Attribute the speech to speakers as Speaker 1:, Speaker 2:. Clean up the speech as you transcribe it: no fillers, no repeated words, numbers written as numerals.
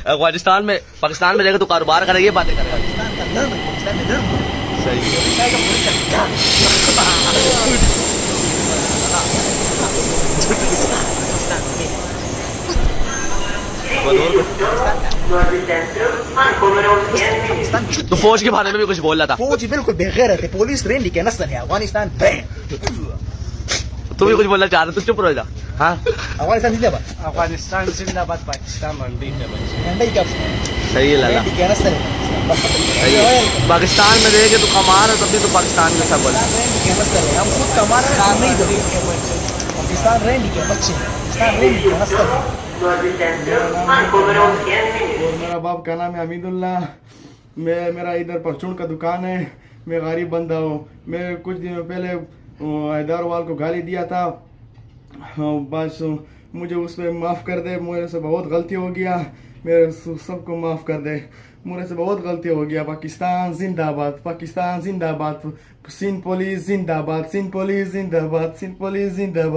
Speaker 1: अफगानिस्तान में पाकिस्तान में रहेगा तो कारोबार करेगा, ये बातें करेगा। सही तो फौज के बारे में भी कुछ बोल रहा था।
Speaker 2: फौज बिल्कुल बेगैरत है, पुलिस रेंडी के नस्ल है, अफगानिस्तान बैंड।
Speaker 1: तुम भी कुछ बोलना चाह रहे, तू चुप रहो जा। हाँ,
Speaker 2: अफगानिस्तान जिंदाबाद,
Speaker 3: अफगानिस्तान जिंदाबाद, पाकिस्तान मंडी है बच्चे।
Speaker 2: बैंडी का
Speaker 1: सही है लाला।
Speaker 2: रेंडी के नस्ल है।
Speaker 1: सही है। पाकिस्तान में रहेंगे तो कमार है, तभी तो पाकिस्तान में सब बोला।
Speaker 2: रेंडी के नस्ल है, हम खुद कमाना काम नहीं देते। पाकिस्तान रेंडी के बच्चे, पाकिस्तान रेंडी के नस्ल है।
Speaker 4: मेरा बाप का नाम है हमीदुल्ला। मेरा इधर परचून का दुकान है। मैं गरीब बंदा हूँ। मैं कुछ दिनों पहले हैदराबाद को गाली दिया था। बस मुझे उस पर माफ़ कर दे, मेरे से बहुत गलती हो गया। मेरे सबको माफ़ कर दे, मेरे से बहुत गलती हो गया। पाकिस्तान जिंदाबाद, पाकिस्तान जिंदाबाद, सिंध पुलिस जिंदाबाद, सिंध पुलिस जिंदाबाद, सिंध पुलिस जिंदाबाद।